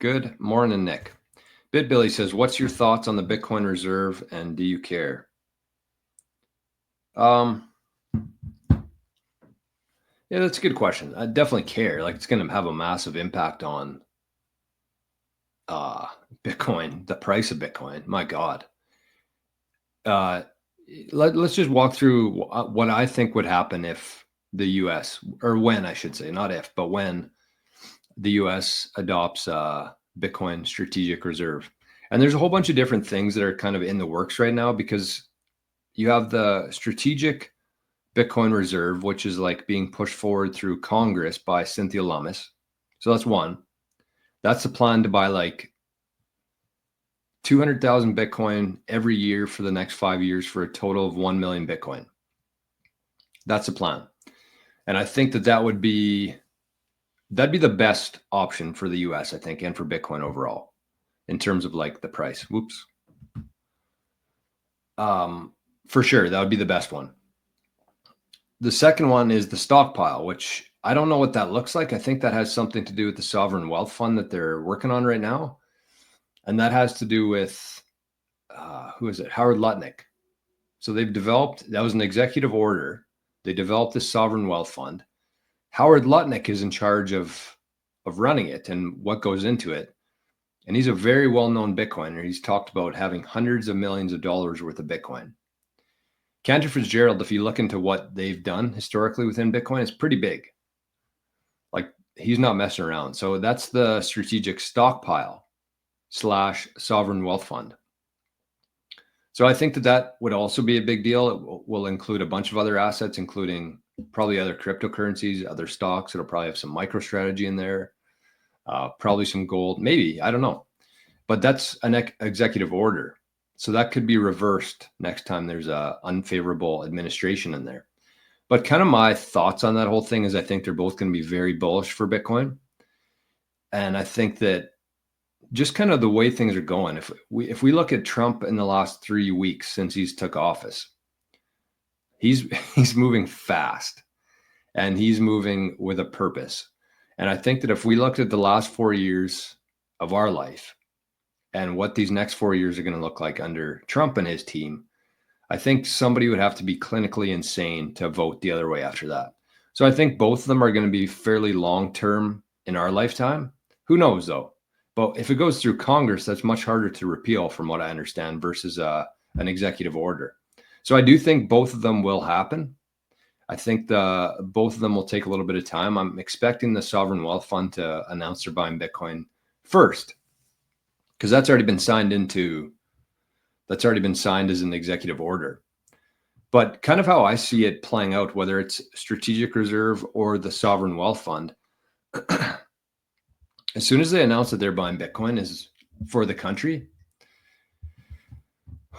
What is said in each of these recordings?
Good morning, Nick. BitBilly says, what's your thoughts on the Bitcoin reserve and do you care? Yeah, that's a good question. I definitely care. Like, it's going to have a massive impact on Bitcoin, the price of Bitcoin. My God. Let's just walk through what I think would happen if the US, or when I should say, not if, but when the US adopts Bitcoin strategic reserve. And there's a whole bunch of different things that are kind of in the works right now, because you have the strategic Bitcoin reserve, which is like being pushed forward through Congress by Cynthia Lummis. So that's one. That's the plan, to buy like 200,000 Bitcoin every year for the next 5 years for a total of 1 million Bitcoin. That's the plan. And I think that'd be the best option for the US, I think, and for Bitcoin overall in terms of like the price. Whoops. For sure, that would be the best one. The second one is the stockpile, which I don't know what that looks like. I think that has something to do with the sovereign wealth fund that they're working on right now. And that has to do with, who is it? Howard Lutnick. So they've developed, that was an executive order. They developed this sovereign wealth fund. Howard Lutnick is in charge of running it and what goes into it. And he's a very well-known Bitcoiner. He's talked about having hundreds of millions of dollars worth of Bitcoin. Cantor Fitzgerald, if you look into what they've done historically within Bitcoin, it's pretty big. Like, he's not messing around. So that's the strategic stockpile / sovereign wealth fund. So I think that would also be a big deal. It will include a bunch of other assets, including probably other cryptocurrencies, other stocks. It'll probably have some MicroStrategy in there, probably some gold, maybe, I don't know. But that's an executive order. So that could be reversed next time there's a unfavorable administration in there. But kind of my thoughts on that whole thing is I think they're both going to be very bullish for Bitcoin. And I think that just kind of the way things are going, if we look at Trump in the last 3 weeks since he's took office, he's moving fast, and he's moving with a purpose. And I think that if we looked at the last 4 years of our life and what these next 4 years are going to look like under Trump and his team, I think somebody would have to be clinically insane to vote the other way after that. So I think both of them are going to be fairly long-term in our lifetime. Who knows, though? But if it goes through Congress, that's much harder to repeal, from what I understand, versus an executive order. So I do think both of them will happen. I think both of them will take a little bit of time. I'm expecting the Sovereign Wealth Fund to announce they're buying Bitcoin first, because that's already been signed as an executive order. But kind of how I see it playing out, whether it's strategic reserve or the Sovereign Wealth Fund, as soon as they announce that they're buying Bitcoin is for the country,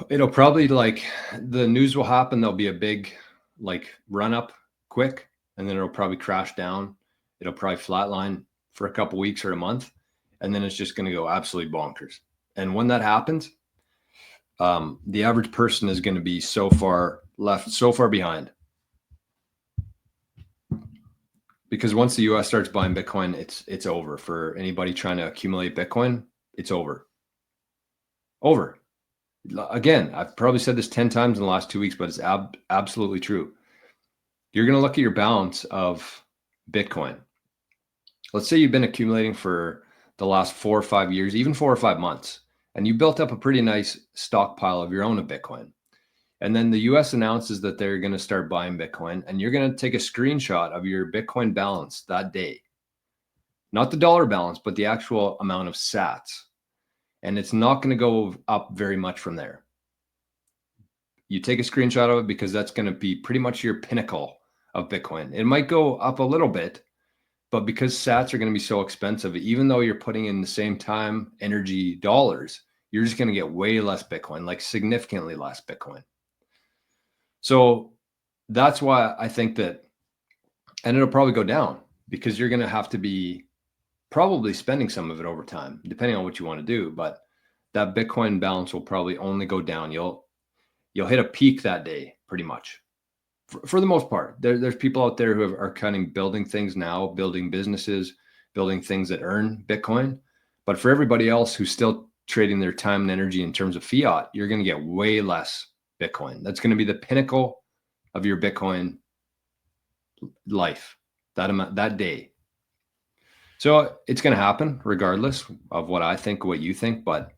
it'll probably, like, the news will happen. There'll be a big like run up quick, and then it'll probably crash down. It'll probably flatline for a couple weeks or a month, and then it's just going to go absolutely bonkers. And when that happens, the average person is going to be so far behind. Because once the US starts buying Bitcoin, it's over. For anybody trying to accumulate Bitcoin, it's over. Again, I've probably said this 10 times in the last 2 weeks, but it's absolutely true. You're going to look at your balance of Bitcoin. Let's say you've been accumulating for the last 4 or 5 years, even 4 or 5 months, and you built up a pretty nice stockpile of your own of Bitcoin. And then the US announces that they're going to start buying Bitcoin, and you're going to take a screenshot of your Bitcoin balance that day. Not the dollar balance, but the actual amount of sats. And it's not going to go up very much from there. You take a screenshot of it because that's going to be pretty much your pinnacle of Bitcoin. It might go up a little bit, but because sats are going to be so expensive, even though you're putting in the same time, energy, dollars, you're just going to get way less Bitcoin, like significantly less Bitcoin. So that's why I think that, and it'll probably go down, because you're going to have to be probably spending some of it over time, depending on what you want to do. But that Bitcoin balance will probably only go down. You'll hit a peak that day, pretty much. For the most part, there's people out there who are kind of building things now, building businesses, building things that earn Bitcoin. But for everybody else who's still trading their time and energy in terms of fiat, you're going to get way less Bitcoin. That's going to be the pinnacle of your Bitcoin life, that day. So it's going to happen regardless of what I think, what you think, but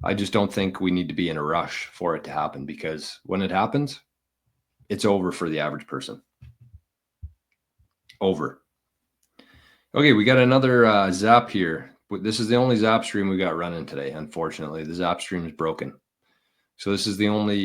I just don't think we need to be in a rush for it to happen, because when it happens, it's over for the average person. Over. Okay, we got another Zap here. This is the only Zap stream we got running today. Unfortunately, the Zap stream is broken. So this is the only